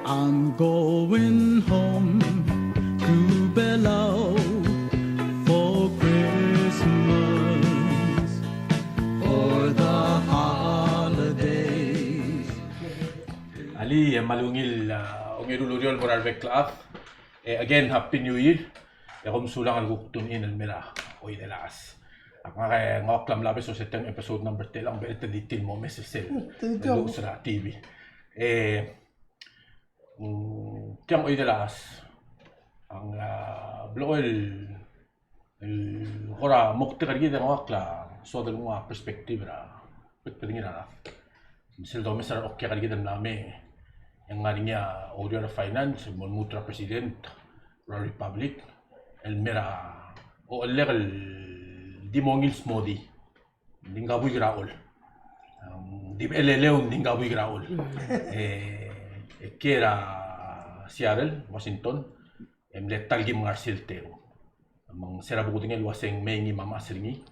I'm going home to Bellow for Christmas, for the holidays. Ali, malungil ungiruluriol por Arbeck Club. Again, Happy New Year. Kom sulang al guktunin al mira oy de las. Ako nga ngoklam labis so seteng episode number 10 lang better ditin mo mesesel. Hello sa TV. Tiang oy de las. Ang bloel ora mokte kargi de ngokla so del mga perspective ra. Pwedeng na. Misal do mesar okay kargi de name. Yang nga niya audio na finance, Mutra President, Republic. Elmira o legal di mongil smodi dingabu graol di eleleon dingabu graol kera Seattle Washington letal gi mga silteo amang serabu dengan waseng mengi mama seringi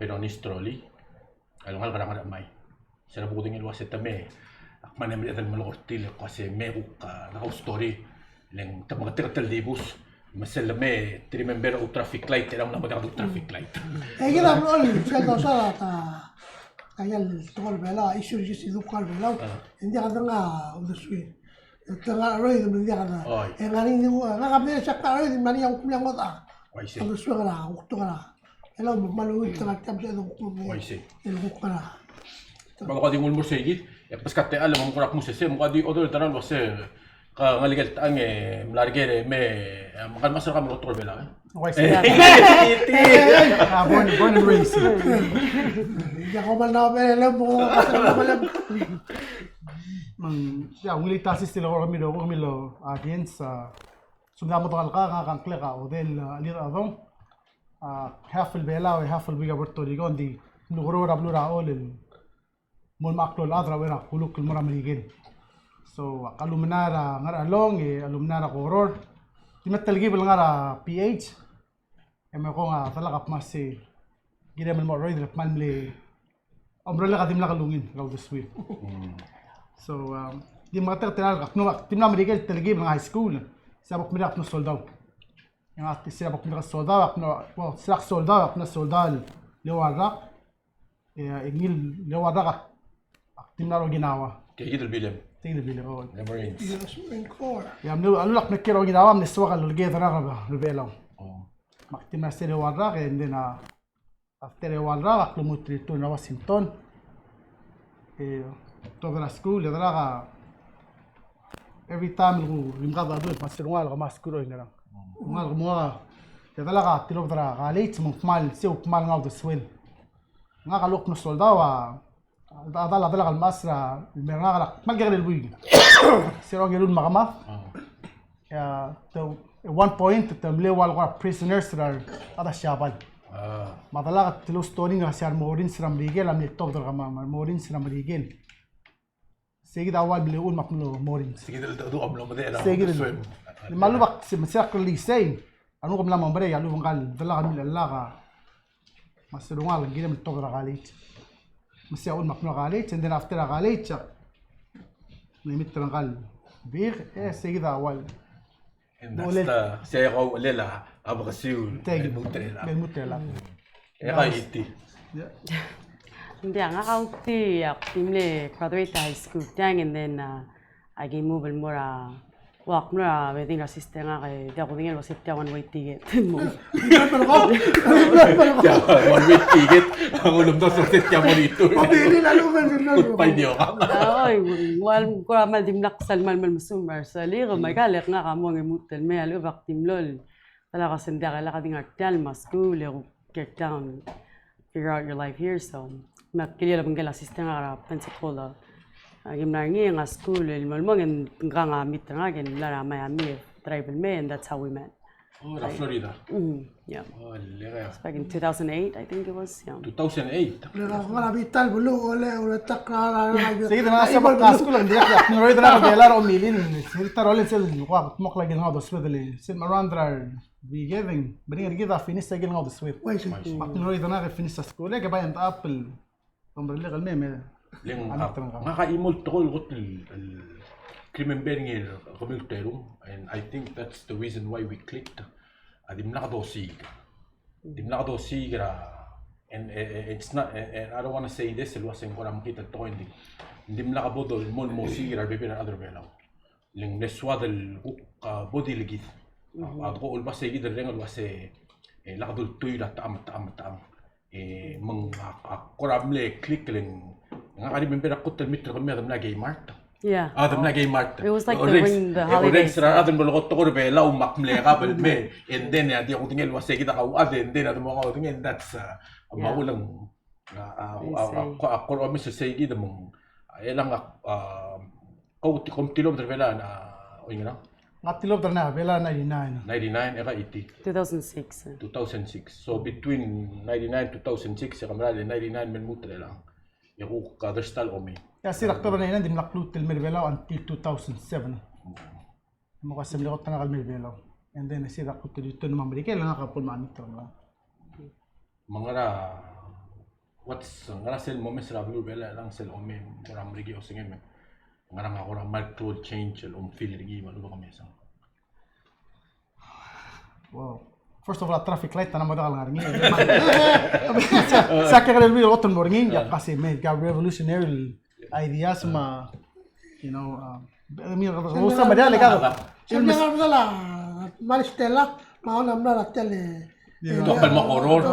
benonistroli alungal kadang mai serabu dengan wasetame akman em letal malortil kasi meruka na story leng tamagatirtal libus Masalame, remember o traffic light, lang naman ako traffic light. Kita belum, saya tahu salah kayak tukar bela, isu si tukar bela, ini ada nggak udah sulit. Tengah roy itu dia ada. Yang hari ini, nggak kami cakap roy di mana yang punya kota. Udah sulit lah, waktu lah. Kalau malu tengah jam saya tu kumpulan. Yang bukan lah. Bago ka di mulmur sa higit, pas kate alam mo kurak mo sa mo kadi other tanan was ngaligal tang mlargere me makan masar kami otro bela. Born and raised. Ya kau mana bela mo kasar ya ngili tasis sila kami lo audience sumdamo to kalka kang kleka o del alir adong half el bela o half el biga Puerto Rico di nugro rablo raol el mol maklo ladra wera kuluk el mora maligin. So alumnara ngara along alumnara koror timatalgi bal ngara PH ko nga talaga mas gina man mo roy drop man le umbrella ka timla kalungin raw this week. So di mata tinal kakno timna medical talgi mga high school sabak mirak no soldado yung ati sabak mirak soldado akno sak soldado akno soldado lewarak igil lewarak timna ro ginawa Kaya bilem. Tingnan bilem ko. Never ends. Ya alulak nakiro ginawa niswa ka lulgay tara ka revelaw. Maktim na sila warak and then after warak lumutri to na Washington. To the school ya ka every time limka ba doon masirungal ka maskuro ina lang. Ngal mo ya talaga tilo tara college mo mal siya mal ngaw the swell. Nga kalok no soldawa Adala kalmasra, meranga magkakal elbuig. Siro gelun makama. Ya, to 1 point tamlewal ko prisoners rar ada syabal. Madala tilo story nga siar morin siram ligel am laptop dal kama morin siram ligel. Sige awal bleun makno morin. Sige do amlo madera. Sige malu bak simak lisay. Anu kam lamang bare alu bangkal dala kami lalla masirungal gilem laptop dal college. Masih awal makno college and then after college nimit terangkal bir segida awal And that's saya ko lela abakasiw mutrela kaya iti Hindi nga kauti timle graduate high school tang and then I gave move more walk more wedding assistant nga kay da ko ngel was it one way ticket mo. One way ticket ang ulom daw sa setya mo dito. Pabili na lumen din. Pay niyo ka. Ay, wal ko mal dimlak salmal mal musumar sa ligo may galek nga kamo ng mutel me alo bak timlol. Tala ka senda kala ka ding artal mas school get down figure out your life here so makilala bang gala assistant nga principal Gimnarngi nga school malmong nga nga meet nga gen lara Miami tribal me and that's how we met. Oh, Florida. Yeah. Oh, lera. Back in 2008 I think it was. Yeah. 2008. Marabital bulu ole takra. Sige na sa school ang diyak noroy na bela ro milin. Sirta rolin sel ko mok lagi nga dos wedeli. Sin marandra we giving bring give finish again nga dos wed. Mak noroy na finish sa school ke bayan apple. Umbrella galme Nga ka-imol to ko krimen beringil commuterum, and I think that's the reason why we clicked. Adim nakadosig, and it's not. And I don't want to say this. It wasn't what I'm kita to hindi. Dim nakabodol mon mosigira bebera other belau. Ling neswa del body ligit. Ako ulba sa igid rengal wase lakadul tuyo taam. Mang koramle click ling. Nga kani bebera kutel mitra kami adam na gay mart. Yeah. Adam na gay mart. It was like during the holidays. Adam bolokot to ko be law makmle ka me. And then di ako tingel wase kita ka and then adam mo tingel that's maulang ako kami sa igid mong elang kilometer vela na oing na. Ngatilog na vela 99. 99 eka 2006. 2006. So between 99 2006 kamera 99 men mutre lang. Yaku kadastal omi. Ya si raktor na ina dim naklut til Mirvela until 2007. Mo kasi milot na kal Mirvela. And then si rakot dito na Amerika lang kapulman ito nga. Mangara what's ngara sel mo mes rabu bela lang sel omi moram rigi osingen me. Ngara nga ko mal cloud change feel rigi malu ka mesa. Wow. First of all, traffic light na madakal nga rin. Sa kaya rin yung otong morning, kasi may revolutionary ideas you know, usa madali ka. Siyempre nga pala, Maristela, maunam na natin Tokal makoror.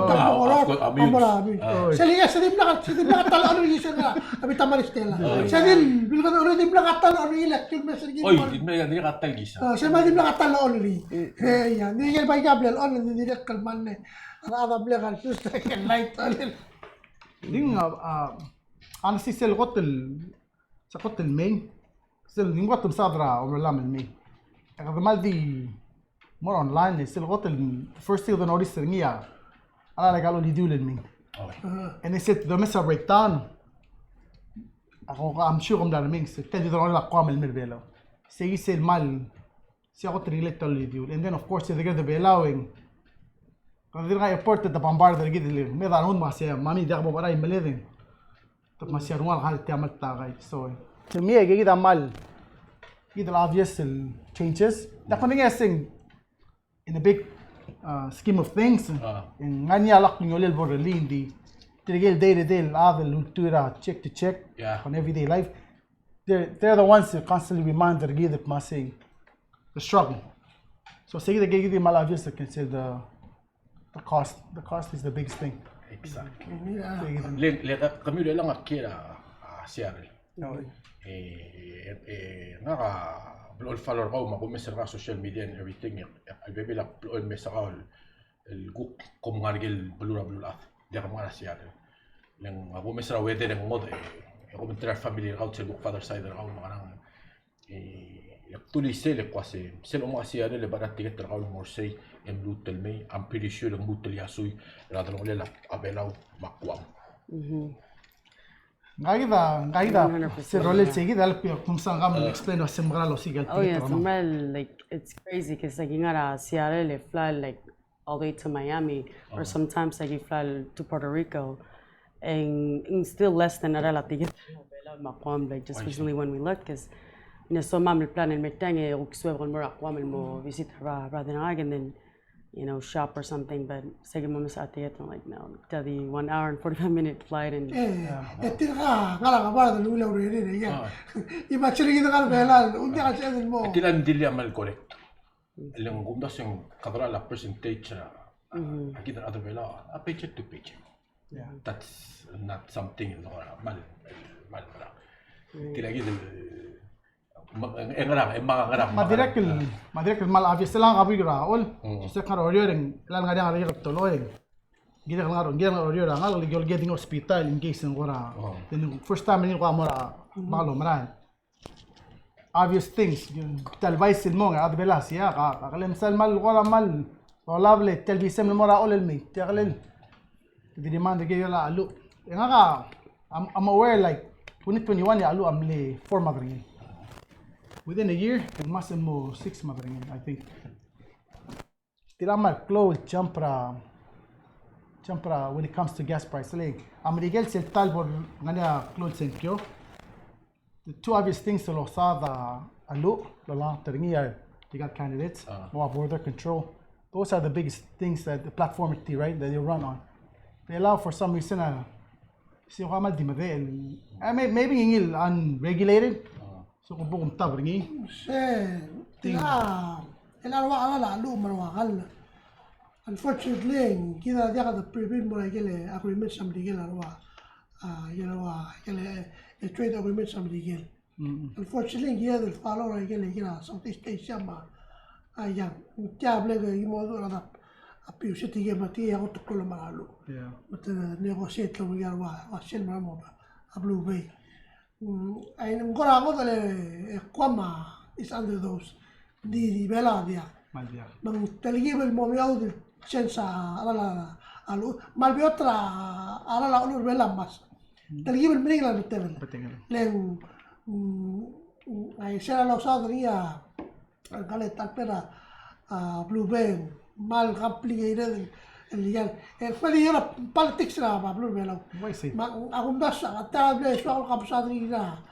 Marami. Sa dim nakatalo ano yung isa na, kami Maristela. Sa dim, bilkan ano dim nakatalo ano yung election message. Oy, di nakatal gisa. Sa dim nakatalo ano yung. Yan, hindi yan ba ikabel, ano, hindi nila kalman eh. Ang arable kan, susta yung light ano. Hindi nga, honestly, sa kotel main, sa lingwatum sadra, umalaman main. Kakamal di, more online, still kotel, first thing the notice niya, ala nagalo di dulen main. And they said, the mesa breakdown, I'm sure kung dala main, so tell you the only kwamel Mirvela. Say sel mal, siya ko relate to the and then of course, they get the belawing. Quand ils airport de bombarder gidil me dan hun ma se mami da bo bara imeleden to ma se rual hal tamal tagay so to me gida mal gidil obvious changes da koning guessing in a big scheme of things in nganya lak ngolel borlin di tigel day to day adel ultura check to check on everyday life they're the ones who constantly remind the gidil ma say the struggle so say the gidil mal obvious can say the cost is the biggest thing. Exactly. Kami lang akira Seattle. Naka blog follower ko makumisir ka social media and everything. Albebe lang blog mesa ka el guk kumargil blura. Dia ka mga Seattle. Lang makumisir weather ng mod ako mentra family out sa guk father side ako makarang Actually, c'est quasi. C'est le mois si elle est barate ticket de raoul morsei en lutel me am piricieux le mutel yasui la drole la abelau makwam. Gaida se role seguida al kumsan gam explain was semra lo sigal. Oh yeah, like it's crazy because like you gotta Seattle they fly like all the way to Miami or sometimes like you fly to Puerto Rico and still less than a ticket makwam like just recently when we looked because so mam plan el metang o kswe kon mara kwamel mo visit rather than then you know shop or something but say mom sa atiet like no the 1 hour and 45 minute flight and tira ngala ka ba lu lu re ya iba chiri kita kan bela undi ka chen mo tilan dilya mal correct lang gumda sing kadra la percentage akita other bela a paycheck to paycheck that's not something mal tira gid Madirek mal obvious lang abi raol sa karoryo ring lan nga nga ring toloy gida nga oryo ngal ligol getting hospital in case ngora then first time ni ko amora malo maran obvious things talbais mo nga adbela siya ka kalem sal mal wala mal wala ble talbisem mo raol el mi taglel di demand ge yala alu nga ka I'm aware like 2021 ya alu amle forma ring within a year, it must have more 6 months, I think. Tiramal close jumpra when it comes to gas price. Like, American Talbot ngania close senkyo. The two obvious things to losada alu, lala, teringi, you got candidates, more border control. Those are the biggest things that the platformity, right, that you run on. They allow for some reason, maybe ingil unregulated. So kung buong tabringi. Unfortunately, kita dia kata prevent mulai gile agreement sama dia arwa, trade agreement sama dia. Unfortunately, kita dah follow lagi gile kita Southeast Asia mah, yang tiap lagi imo tu ada api usia tiga mati yang untuk kalau malu. Betul negotiate lalu dia arwa, hasil mana mau ablu bay. Ay ngora ako tale kwama is under those di bela dia. Mang taligibel mo miaw di sensa ala alu malbiotra ala ulur bela mas. Taligibel meninggal betul. Leng ay sera lo sa dia kale tapera blue band mal complicated legal fali era politics na ba blue bela. Ako basta table so ako kapsa dia.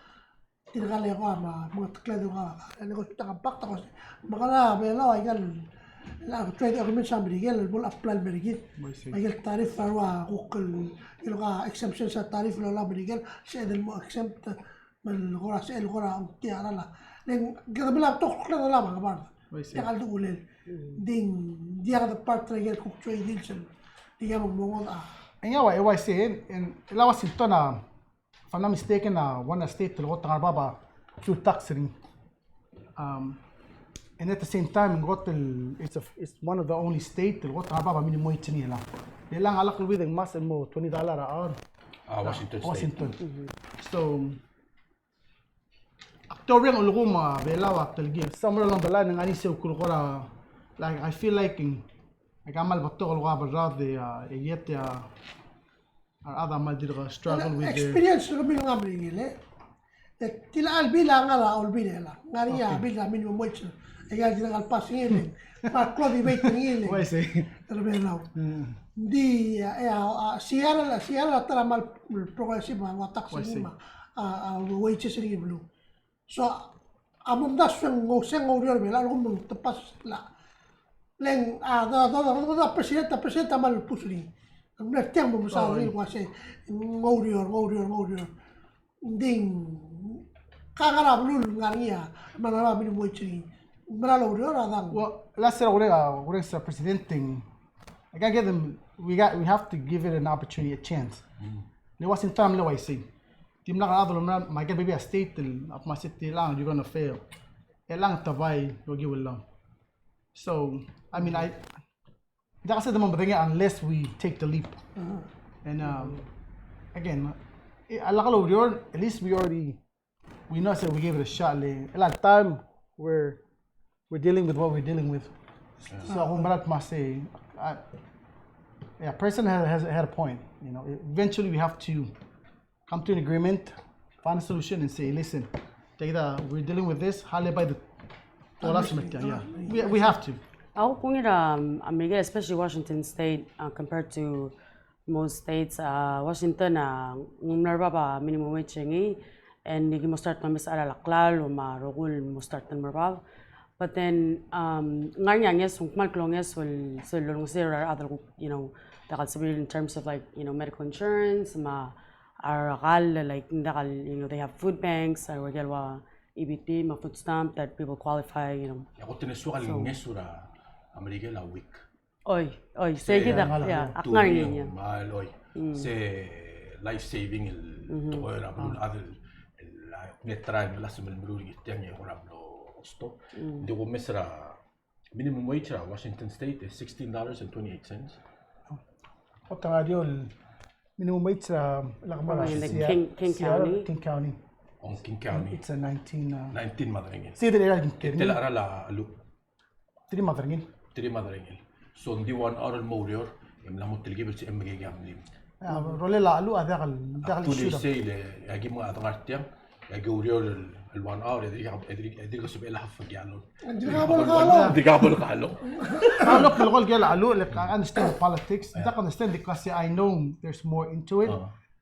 Tinakali ako mga taklado ka. Ano ko takapakta ko. Baka na, bela, ay kan. Trade agreement sa Amerigal, bol apply Amerigal. Ay kan tarif farwa, kukul. Ilo ka exemption sa tarif na Amerigal. Siya din mo exempt. Malukura sa ilukura, ang tiyara la. Neng, gabila, tokok na lamang kabar. Takal do ulil. Ding, diya ka part trigger kuk trade deals. Di ka magmungod Ay nga, ay saying, and ilawas ito na, if I'm not mistaken, one state to got baba fuel tax ring. And at the same time, it's one of the only state to got baba minimum wage nila. Ilang alak with ang mas mo $20 an hour. Washington. So October ang uluma belawa talgi. Somewhere along the line ng ani sa kulkora, like I feel like amal bato ko ba the yet other maldirga struggle with experience ko bilang Amerigal tila albilang ala olbinela ngariya bila minimum wage ay dila kalpas ngilin pa clothy weight ngilin terbelaw di siara tara mal progressive ma taxi ma wages ring blue so among das seng orior bela ko mong tapas la leng da presidente mal pusri ang nagtiang mo sa rin kasi ngorior ding kagarap lul ngariya manala minimum wage manala orior adang. Well, last year we're presenting. I can't get them. We have to give it an opportunity, a chance. There wasn't time lo I say. Team lang adolo na may maybe a state of my city lang you're gonna fail. Lang tabay wagi lang. So I mean kasi unless we take the leap. And again, at least we know that we gave it a shot. A lot of time we're dealing with what we're dealing with. So ako marat must say, a person had a point. You know, eventually we have to come to an agreement, find a solution, and say, listen, we're dealing with this. We have to. Ako kung America, especially Washington State, compared to most states, Washington ngumlarba pa minimum wage ngi, and nigi mo start na mis alalaklal o marugul mo start na marba. But then nganya yes mal klonges will long zero other dakal sabi in terms of medical insurance arakal they have food banks or galwa EBT food stamp that people qualify Ako tinesukan ngesura Amerika la week. Oy, sige dak ya. Akngar niya. Mahal oy. Se life saving to ko ra bul adel la netra la semel brur gityan ya horablo osto. Di ko mesra minimum wage ra Washington State is $16.28. Otta radio minimum wage ra King County. On King County. It's a 19 madringin. See the area King. Tela ara la alu. 3 madringin. So hindi 1 hour morior imla mo tilgibel si MG gamlim. Role la alu adakal shoot. Say le yagi mo atangartiam yagi urior el 1 hour edri ko subela hafag yalo. Di gabol kalo. Look, malgol gyal alu like I understand politics. I understand because I know there's more into it.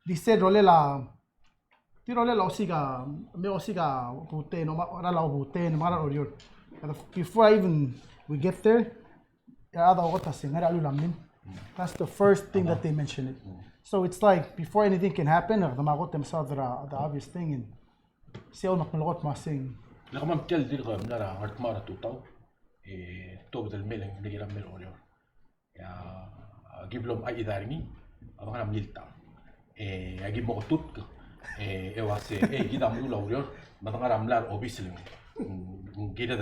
They said role la tiro le osiga me osiga bute no ma la bute no mara orior. Before we get there, ada ota singara alu lamin. That's the first thing that they mention it. So it's like before anything can happen, the magot themselves the obvious thing and سيو نقلقات مع سين. لكن ما بتل دير غير نرى عرض مرة توتاو توبة الميلين نجي رمي الأوليور يا أجيب لهم أي دارني أبغى نعمل ليلتا أجيب مقطوط إيواسي كده عملوا الأوليور ما تغير عملار أوبيسلين كده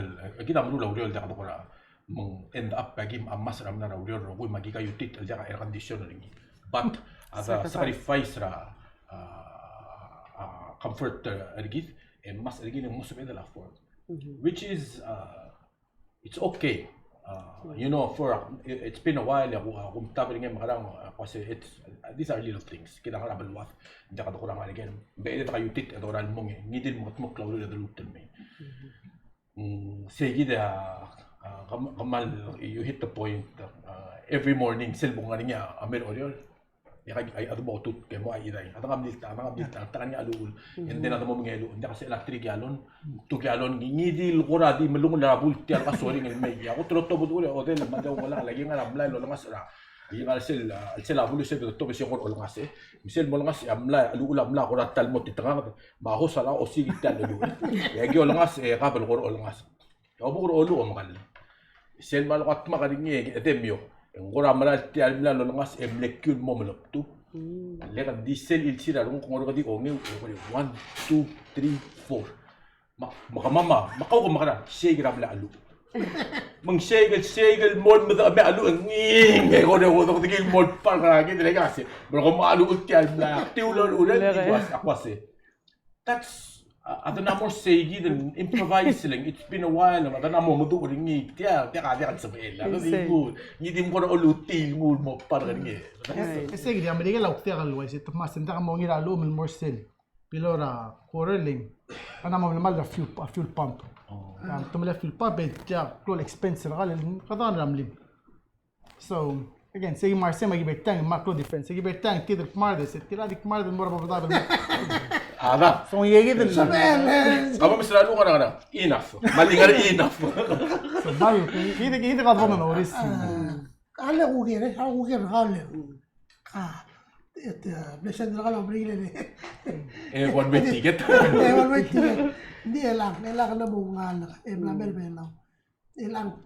كده عملوا الأوليور ده كده كورا من end up أجيب أمس رمنا الأوليور وقول ما جيكا يوتيت الجا air conditioning but هذا sacrifice را comfort ergit mas ergin ang most of the afford which is it's okay you know for it's been a while ako tabing ng makarang kasi it's these are little things kita nga balwat hindi ka kurang aligyan beede ta yutit adoral mong ngidil mo atmo klawlo da lutel me sige da kamal you hit the point every morning selbong nga niya amel oriol ay ato ba tut kay mo ay iday atang amdilta takan nga alul and then ato mo ngelo hindi kasi electric galon 2 galon ngidil kura di melung labul ti ka sorry ngel may ako troto bud ule hotel madaw wala lagi nga amlay lo langas ra yung sel abulu se to be si ko langas misel mo langas amlay alul amla ko tal mo titanga baho sala o sige tal alul yagi langas kabel ko langas obo ko ulu o makal sel mal ko atma kadingi etemyo ngora malal ti almla lo langas molecule mo malapto leka diesel il sira kung ngoro kadi o ngeu 1 2 3 4 makamama makaw ko makara shake rabla alu mang shake mod mo be alu nging ko de ko tigil mod par ka gi dele kasi bro ko alu ti almla ti ulol ulol di was akwase that's ada na mo segi den improvise lang it's been a while ada na mo mudu ring ni tia ka sabela kasi good ni dim ko ulutil mo par ka ngi segi di amerika la uktia ka luwai sit mas tinda ka mo ngira lu mil morsel pilora quarreling ana mo mal da fuel pump tumela fuel pump ja clol expensive gal qadan ramlim so again segi marse magi betang macro difference segi betang tider marde se tiradik marde mora babda هذا so yegi del kamu misal lu kana enough malingar enough so mal kide qadwan noris على وغيره غالي بس الغلا بريله one way ticket one way ticket دي elang na bungal na berbelaw elang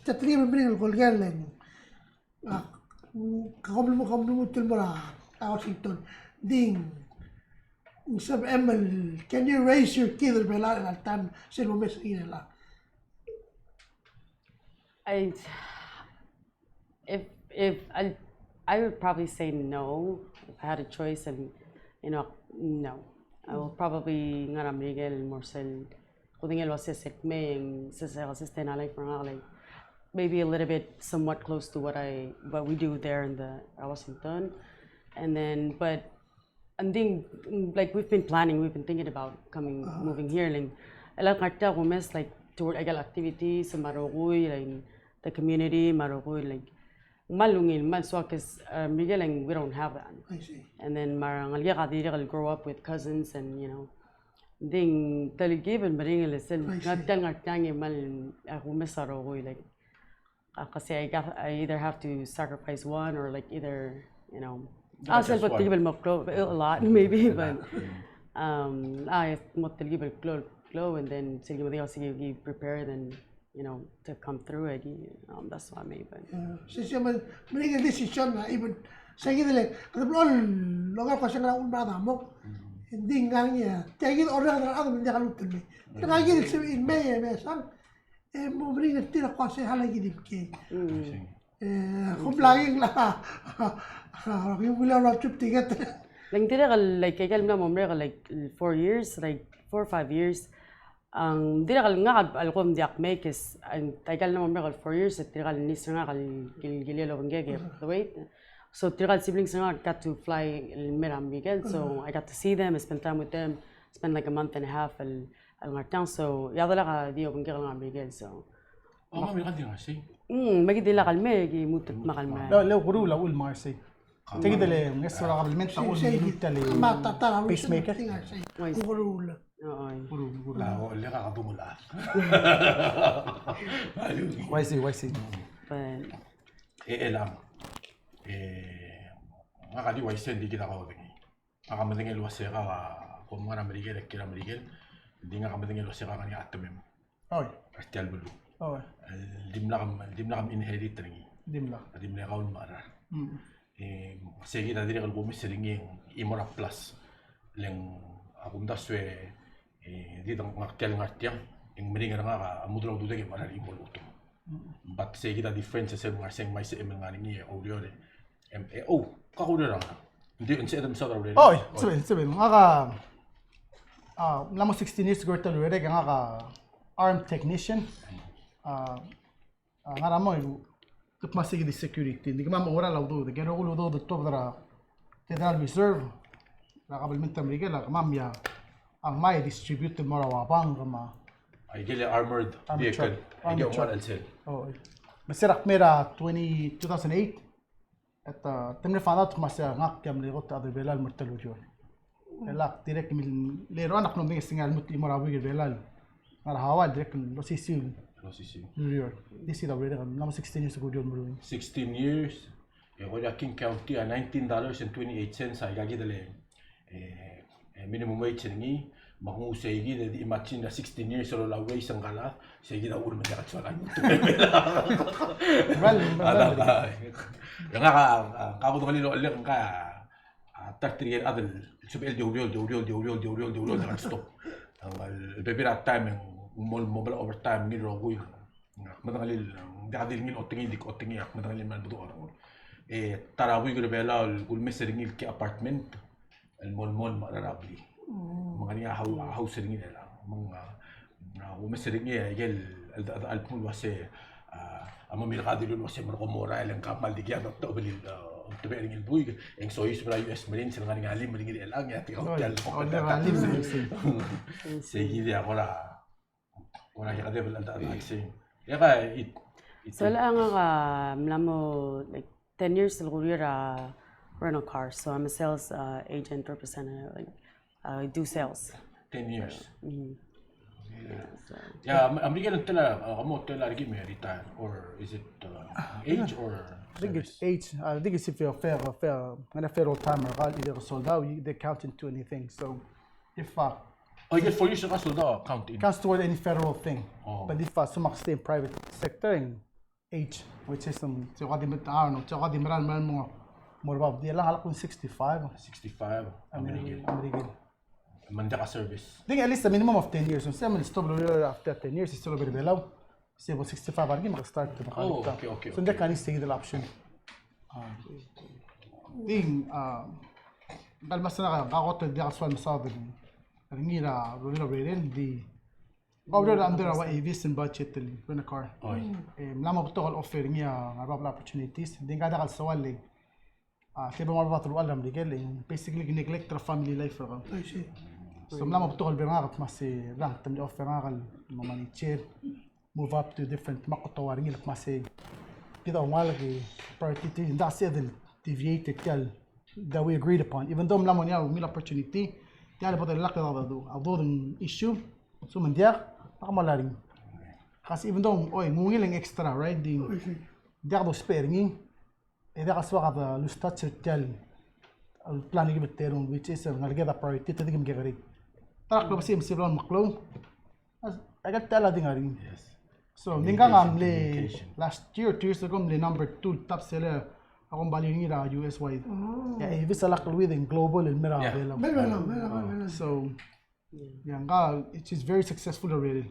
تقريبا بريل القلقال لين قبل موت المرا واشنطن دين سب امل can you raise your kid البلاد التان سلمو مسكين لا if I would probably say no if I had a choice and no I will probably ngara Miguel Morsel kudingel wasesek me sesek assistant alay like maybe a little bit somewhat close to what we do there in the Washington and then but I think like we've been thinking about moving here like ela karta gomes like toward egal activities marogoy like the community marogoy like malungil malswakes Miguel and we don't have that I see and then marangalya kadiri grow up with cousins and ding taligiban maringel sel ngatang mal gomes marogoy like kasi I either have to sacrifice one or like either I'll sell what تجيب المقلو a lot maybe but مت تجيب الكلو and then تجيب the also you prepared and to come through it that's what I mean but سيسي من يجي decision even سيجي لك هذا بقول لو كان شغله أول بعد عمق دين قالني تيجي أوريك هذا من ده قالوا تلمي تلاقي تسوي المية مثلا مبرين التيرة قاسي هلا يجي بكي خب لاقي لا يقول له شوف تيجي like tira like kaya na momre like 4 years like 4 or 5 years ang tira nga alkom diak make is ang tagal na momre 4 years tira ni nga gilgilelo ngege wait so tira siblings nga got to fly Miram Miguel so I got to see them spend time with them spend like a month and a half al martin so yadala ka dio ngege nga Miguel so ما بيغدي نفسي ما قد لا قلمي موت ما قلمي لا غرو لا اقول مارسي Sige dali, ngeso ra kablimenta ko ni tali. Matatara Pacemaker. Kurul. Oo. Puro. Wala ka dumula. YC. But Elam. Nga kadi YC hindi kita ka utingi. Kakamadingin luwasya ka kung mga namarigil, kira marigil. Hindi nga kamadingin luwasya ka kanya atamim. Oy. Artial bulu. Oy. Dim na kam inherit ringi. Dimla. Dim na kaun mara. Sige kita diri kalau kumis ringi imora plus. Leng akong daswe di tang artial ngartiang. Yung maringan nga ka amudulaw dudagi para rin boluto. But sige kita difference sa mga seng may sa emang nga ringi audio de. Kakulo lang. Hindi unsa edam sa rawle. Oy, sabi. Nga ka 16 years ago talo rede nga ka armed technician. Nga ramo masigi di security. Hindi ka mamawala law do. Gero ulo do top dara Federal Reserve. Nakabalminta Amerika la kamamya ang may distributed mo rawapang kama. Ay gila armored vehicle. Ay gila one alsel. Oh. Masirak mera 2008. At temne fanat masya ngak kam ligot adu belal murtalu jo. Elak direk min lero anak no mingi singal muti morawi belal. Ngar hawa direk lo sisil. New York. This is the way I'm 16 years ago doon mo. 16 years. Wala King County $19.28 ay gagidale. Minimum wage ni mahusay gid di imagine na 16 years so la wage sang kala say gid ur man dakat salan. Well, Yang ka to kanino ulit ka 30 year adel subel diuriol dakat stop. Ang bebira time mobile overtime ni rogoy. Madangalil dakadil ngil otingi ak madangalil man buto or. Taraboy ko bela kul mesering ki apartment el mon mararabli. Mga niya house ring nila. Mga mesering niya gel alpul wase amamil kadil wase markomora elang kapal digya to belil tebering il buig eng sois para US Marines nga ngalim ring elang ya ti hotel ko. Sige dia ko wala ka debel alta taxi. Ya ka so lang nga mlamo like 10 years ago rental car. So I'm a sales agent representative. Like I do sales. 10 years. Yeah, so. American tela kamo tela lagi may retire or is it age or I think it's age. I think it's if you're fair, when a federal timer, either sold out, they count into anything. So if I get for you sa kaso count in. counts toward any federal thing. But if some stay in private sector in age, which is some so kadi no so kadi maral mo more about di lang halak 65 American. Manda ka service. I think at least a minimum of 10 years. So say stop after 10 years, it's still very below. Say about 65 argi mag-start to Okay. So hindi ka ni stay the option. Ding kalmas na ka di kaswal masabi. Ringira rulilo reden di Over under our aviation budget in a car. Mlama ko all offer niya nga opportunities. Din kada kal sawali. Kaya ba mabato alam digel basically neglect the family life ra. So mlama ko all nga mas lang tamli offer nga kal mamanicher move up to different makotawar ngil mas kita walagi priority in that said deviated kal that we agreed upon even though mlama niya mil opportunity kaya ba talak na do ang issue so mandiak malaring. Kasi even though ngungiling extra right di ako sparing ida kaswa ka lustat sirtial al planning bitterong which is ngalagada priority tadi kim gagari tarak ko basim sibron maklo agad tala ding aring so ninga ngamle last year 2 years ago mle number 2 top seller akong baling nila US wide ibis alak within global and mirabel so yang it is very successful already.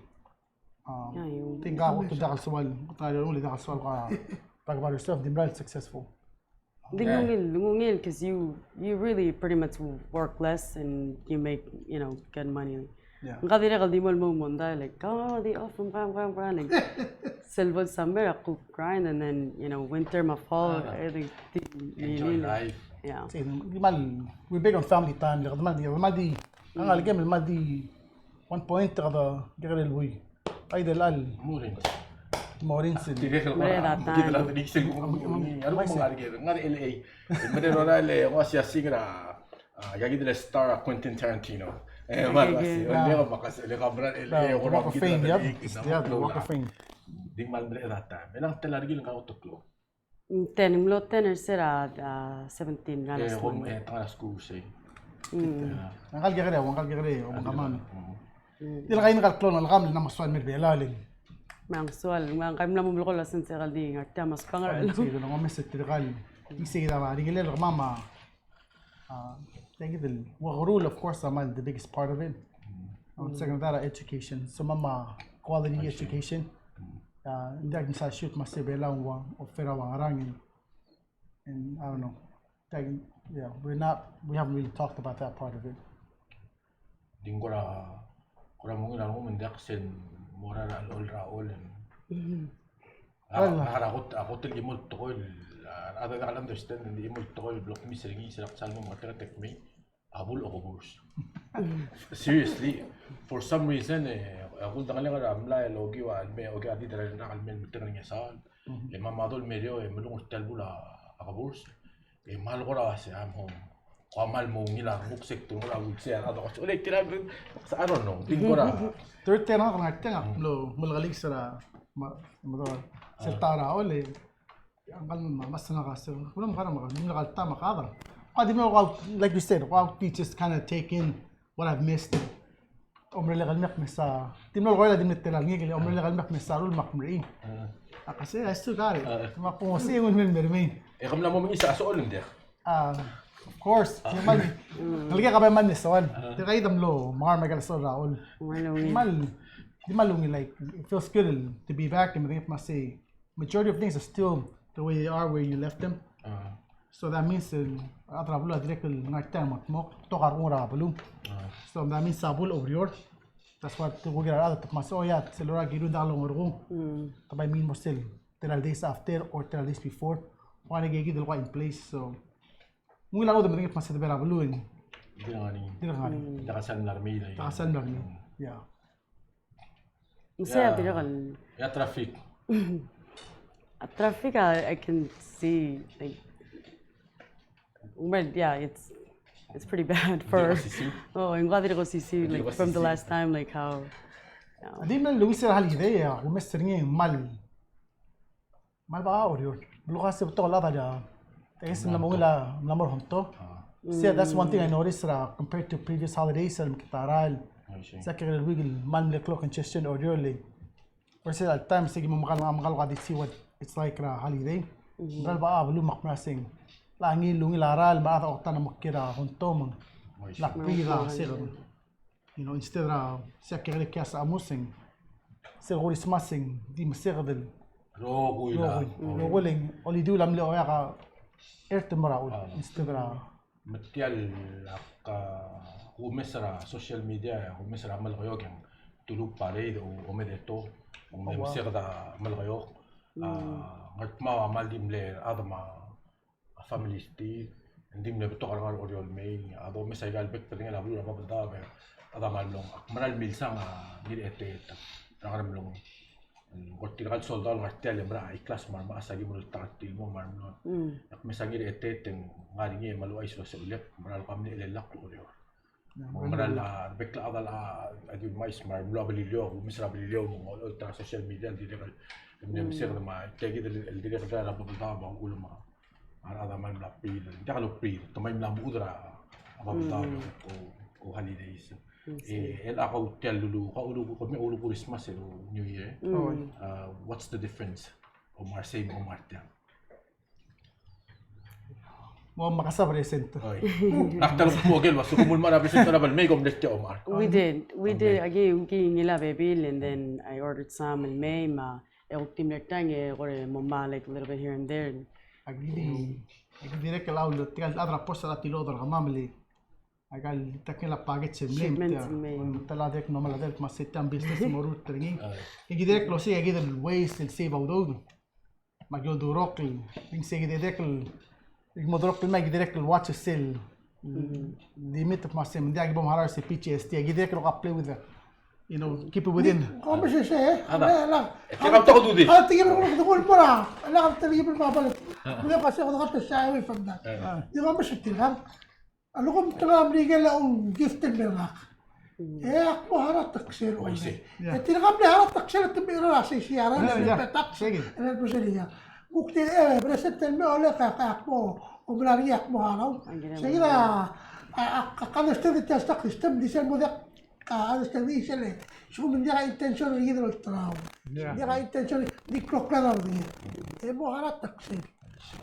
Tinggal waktu dah soal, tayo ulit dah soal ka talk about yourself, dimral successful. Lungungil, because you really pretty much work less and you make good money. Ang kadira kaldi mo munda like they often like silver summer ako grind and then winter fall enjoy life. Yeah. We're big on family time. Maldi ang aligam maldi 1 point kada dikarel buy. Ay dalal. Murin. Morinsin. Direk ko Mare na. datan. Dito lang tinisig ko ano mo mga arigero. Nga LA. Mare rorale ko siya sigra. Yagi de Star Quentin Tarantino. Mal kasi. Wala ko makas. Wala ka brand LA ko Walk of Fame, yep. Yeah, the Walk of Fame. Di mal mare datan. Menang telarigil nga otoklo. Ten, mlo ten sera 17 nga Eh nas. ko tanga school say. Angkal kira, o mga man. Di lang kayo nakalklon, alakam, na maswan may belalin. Mang sual, mang kami na mumlo ko lasan sa kaldi nga tamas pangaral. Sige, nung kami sa tirikal. Sige naman, di kilala ka mama. Thank you. Rule, of course, naman, the biggest part of it. Second that, education. So mama, quality education. Hindi ako sa shoot mas bela o fera wang arangin. And I don't know. Yeah, we haven't really talked about that part of it. Dingora mong inano mo mendak sen mora na all ako til imol tokol ada ka understand hindi imol tokol block mi sergi silak salmo mga tek me abul o burs. Seriously, for some reason ako dangal nga ramla logi wa me ogi adi dara na kalmen miteng nga sal le mamadol medio mulung talbula akaburs mal ko ra siya am kamal mo nila muksik to mura wugse ano kasi ulit tira sa ano no dingora Third ten ako nga tenga lo mulgalig sa tara ole ang kalman mas na kasi wala mo kana maka nakal tama kada di mo like you said wow teachers kind of take in what I've missed umre legal mek mesa di mo ko la di met telang ngil umre legal mek mesa rul makmri kasi I still got it mapungosi yung men kam na mo isa so ulim der of course, man. Nalagyan ka ba man ni Sawan? Di kayo damlo, mga magalasol Raul. Di malungi like, it feels good to be back and I think must say, majority of things are still the way they are where you left them. So that means atra bulu direct ngat time mo to karung ra bulu. So that means sabul over your. That's what we get out of mas oh yeah, selora giru dalong orgo. Tabay mean mo still 12 days after or 12 days before. Wala gigidil ko in place so mungkin ako dapat ingat masih terbelah belum. Tidak ngani. Takasan larmila. Takasan lang. Yeah. Saya tidak kan. Ya traffic. Traffic I can see like well yeah it's pretty bad for in Guadalajara CC like from the last time like how Adi man Luis hal idea ومسترني mal ba orior. Bukas betul lah tadi. Kasi namor honto. See, that's one thing I noticed compared to previous holidays sa Kitaral. Sa kaya wigil man leklo congestion or early. Versus at times sige mo makal ka see what it's like holiday. Dal ba lu makmasing. Langi lungi laral ba ta okta na makira honto mang lakpira sir. You know instead sa kaya kaya sa amusing. Sir Christmasing di masirdel. Roguling oli du lam le oya ka Ertemaraul, Instagram. Matial ka humesra social media, humesra mal kayo yang tulog pare o medeto, ang mesir da mal kayo. Ngat mal dimle adama family sti, dimle beto karangal oriol may, ado mesay galbek pedeng la bulu apa benda be, adama long. Manal milsang giri ete, rangaram long. Kung tinakal soldado ng artel, yung mga i-class mo, makasagi mo ng tartil mo, marunong. Nakamisang gini eteteng, nga rin niya, maluay sila sa ulit, maral kami na ilalak ko rin. Maral na, bekla ka na, adi mais, marunong balilyo, misra balilyo, mga ultra social media, hindi rin, hindi misra na mga, kaya gita, hindi rin kaya napapalta ba, ang ulo mga, marada man na pil, hindi ka lupil, tumay mo lang udra, apapalta o holidays. El ako tel lulu ka ulo Christmas New Year. What's the difference? O Marseille o Martial. Mo makasa present. Naktalok mo gel wasu kumul mara present na bal may gomnete o Mar. We did again ngila baby and then I ordered some in May ma ultim netang or mama like a little bit here and there. Agili direct lao tigal adra posta la tilo dal gamamli. Agal takela paget semblem tala dek normal adel mas setam business morut tringi igi direct lo se igi del waste el save audo magyo durok ing se igi direct ig modrok pil mag direct watch sell limit mas sem dia igi bom harar se PTSD igi direct lo play with keep it within. Kung siya lang. Tingnan ko dudi. Tingin mo kung mo na. Alam ka tingin mo papalit. Hindi kasi ako nakapasya away from that. Di ba siya tilang? Ano kung tinakam legal ang gifted merak? Ako harap taksir o tinakam na harap taksir at tumira sa siyaran. Taksir. Ano po siya niya? Bukti presenten mo ulit kakakmo. O malariyak mo haraw. Sige na. Kakalistang ito sa system. Di siya mo understand siya eh. So kung hindi ka intention rin ito trabaho. Hindi ka intention di krok na rin. Mo harap taksir.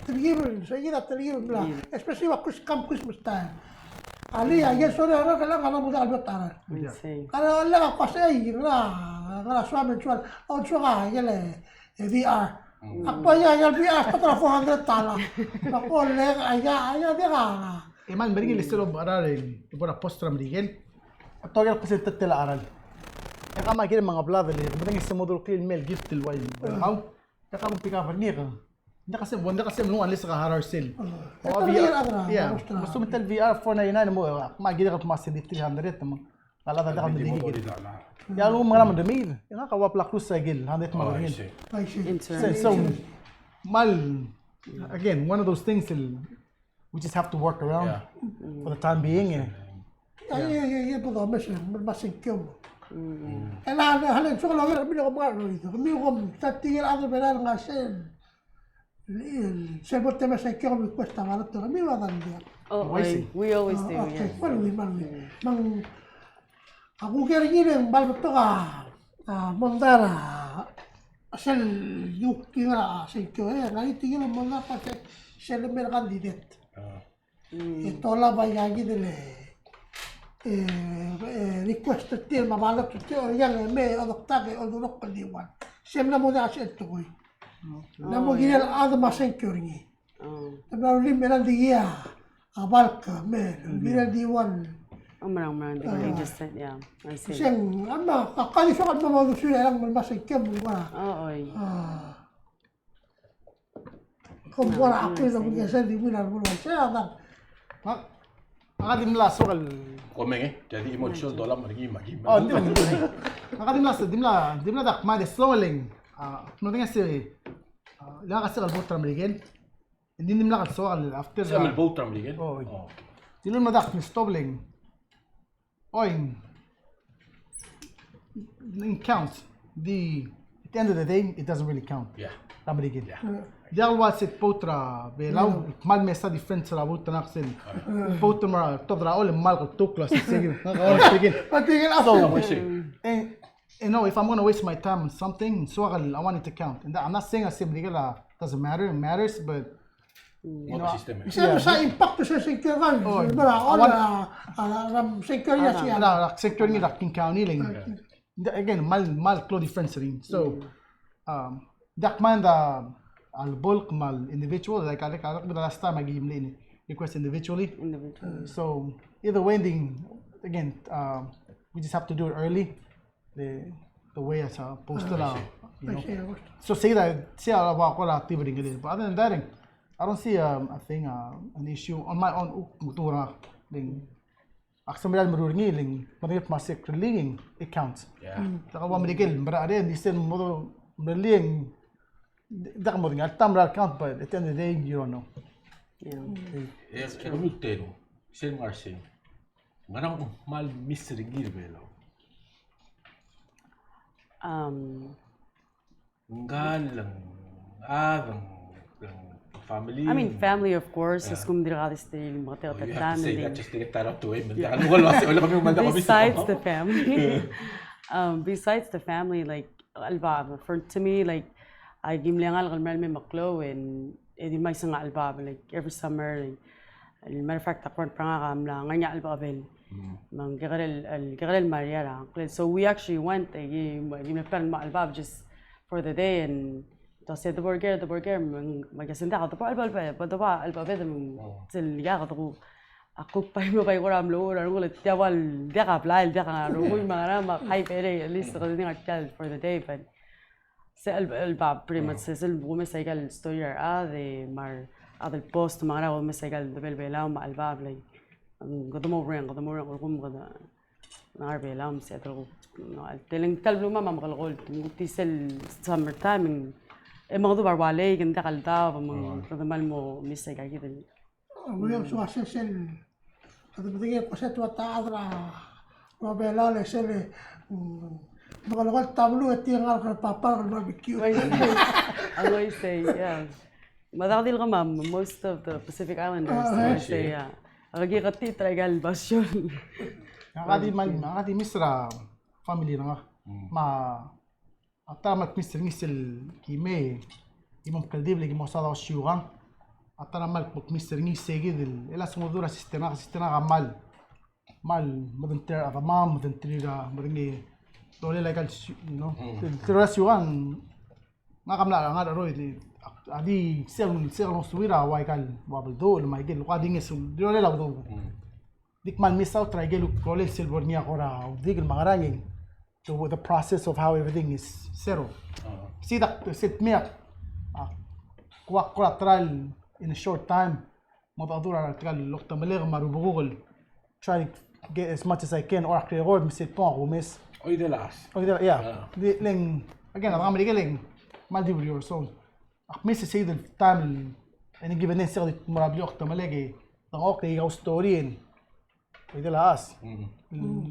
Tergiver, saya tergiver lah. Especially waktu Christmas time. Ali aja sore orang kalau kalau muda albert taran. Kalau Allah pasai kalau suami jual, orang suka aja le VR. Apa ya VR 400 tala. Aku le aja dia kan. Iman beri listelo barang, ibu nak post ram digel. Atau yang kasi tetela aral. Ya kama kira mga blada le, beri semodul clean mail gift til wine. How? Ya kama pick up ni ka. Hindi kasi mo unless ka harar sale. O VR. Yeah. Gusto mo tel VR 499 mo, magiging ka pumasok di 300 mo. Kala da ka madigigil. Ya lo mga naman dami. Yung kawa plak sa gil, handet mo rin. So mal again, one of those things we just have to work around for the time being. Iya po mas masingkyo. Halin so lang bili ko mga rito. Kami ko sa tingin ako pala nga sen. Sebut tema saya kira cuesta barato, a mí va a dar dia. We always do, yeah. Bueno, mang aku kira gini yang bal betul mondara asal yuk kira singkyo ngani tinggal mondara pakai selemer kandidat. Ito la bayagi dele request til mabalak til yang me adoptage o durok kaliwan. Semna mo na asal tukoy. Namo ginel ada masenkyori. Tapi rin meron dia abal ka men meron diwan. Marang they just said yeah. I see. Siyang ama kakali sa kan mo suya lang masenkyom mo na. Kung wala ako na mga sa di mo na mo siya dan. Makadim la sokal. Komeng jadi emotional dolam lagi magi. Oh, makadim la dak ma de slowing. No tenga si la kasi al botra merigen. Hindi nimla ka so after. Sa al botra merigen. Oh. Tinun madak ni stobling. Oin. In count at the end of the day it doesn't really count. Yeah. Merigen. Dial was it potra belaw mal mesa different sa botra naksen. Potra mara todra ol mal ko tuklas sige. Patingin ako. If I'm going to waste my time on something, so I want it to count. And I'm not saying I say doesn't matter, it matters, but Siyempre sa impact sa security, security ni King County lang. Again, mal clo difference rin. So, dak man al bulk mal individual, like the last time I gave him request individually. So either way, again, we just have to do it early. The way as a poster, so say that about what activity it is. But other than that, I don't see a thing an issue on my own. Mutura ling aksamilal marurungi ling manip masik ling it counts. Yeah. Takawa medical marare di sen modo ling dak mo ngal tamra count, but at the end of the day you don't know. Yeah. Rumutero sen marsin. Manang mal mystery girbelo. Ngalang family. I mean, family, of course. Is kung dirakatis din mga tiyatatan din. Just direktara to wala Besides the family, besides the family, like alba, to me, like I gimliangal kalmal may maklo and edi may isang alba, like every summer, like matter of fact, ako prangakam lang nganya alba abel. Mang Gagarel Maria lang. So we actually went gimlipan ma alba just for the day and to the burger magasinda ka to alba liya ka to ako pa mo pa ram lo ran ko tiawal dia ka play dia ka ro muy mga na high pere at least ko din child for the day but sa alba pretty much sa bume sa igal story de mar adel post mga ra bume sa igal de belbela ma alba like gotomo ring ko kum kada Narbela مسيترو تلين تلبلو ما مغلقول تيسل summer time مغضوب عليه كنت قلدا من تضمن مو ميسيكا كده William suasa sel atau betul ko sa tuwa taadra mabela le sel mga tablo at yung alkal papa ng barbecue. I say yeah. Madali الغمام most of the Pacific Islanders I say yeah. Lagi kati tragal basyon. Nakati misra family na nga. Ata misra misel kime imam kaldib lagi mo sa daw syugan. Ata mal misra ni segid ela sumudura sistema kamal madan ter ata mam madan triga madangi dole like you know tira syugan ngakamla nga ro adi sel no suira waikal wabel dol mai gel qadi ngesul dole la do dik man miss out try gelu kole silver niya kora digil mangarangin so the process of how everything is settled see that sit me kwa trial in a short time madadura tral lokta maler marubugol try to get as much as I can or akre god misit po ako miss Oy de las. yeah di leng again ang amali galing maldi your song miss say the time any given nesser marabli lokta malegi ang okay yung story Oy de las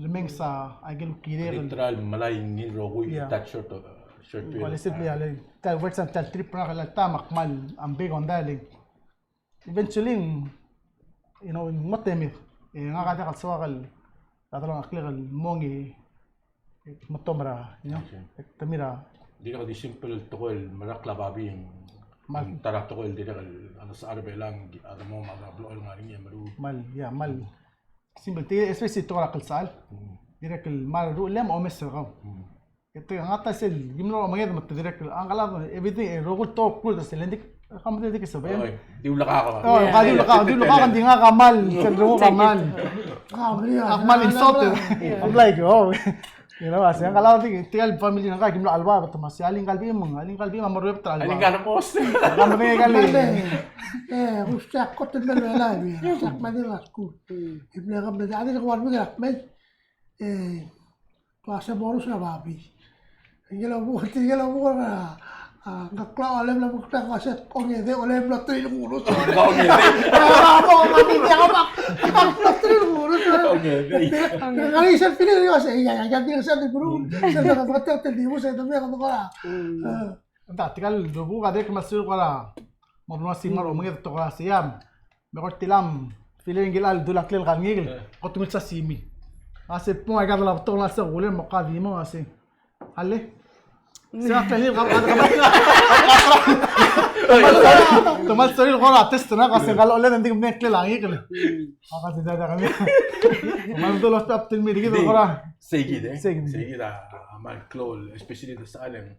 lemeng sa agel kirer Literal malay ni rogoy that short period. Qualisit liya tal works and tal trip na kala tamak mal ang big on daling eventually you know matemi nga kada kal sawal tatalong akligal mongi matomra you know tamira Di na di simple tokol marakla babi yung tarak tokol di na ano sa arabe lang ano mo magablo nga rin yan maru. mal simple te especially to kal sal direk mal ru lem o mesra ito yung ata sel gimno maged mat direk ang kala everything rogol to cool sa lendik kamde dik sa ben Di wala ka ka. di wala ka di nga kamal sa ru kamal akmal insulted I'm like oh you know as ang kala dik tigal family nang ka gimno alba but mas aling kalbi mo marep tra alba Aling ka na post. kamde gali Gusto ko tinggal wala sak Manila school. Ibla ka beda adi ko warmi gak men klase bonus na babi. Tinggal mo na ngakla oleh lang mo ta kasi ongede oleh lang to yung ulo. Ako mamili ako ang plotrin ulo. Kali sa pinili ko sa iya yan din sa di bro. Sa nakakata te di mo sa dami ako ko. Anta tikal dobu ka dek masul kala mabno simar o mga to ka siyam mekor tilam feeling gilal dulak lel kangil ko tumil sa simi ase po ay kadala to na sa ulen mo ka di mo ase halle siya tani ka tumal story ko na test na kasi kala ulen hindi ko nekle lang ikle kasi dada kami tumal dulo stop til mi digi ko ra Segid amal klol especially sa alem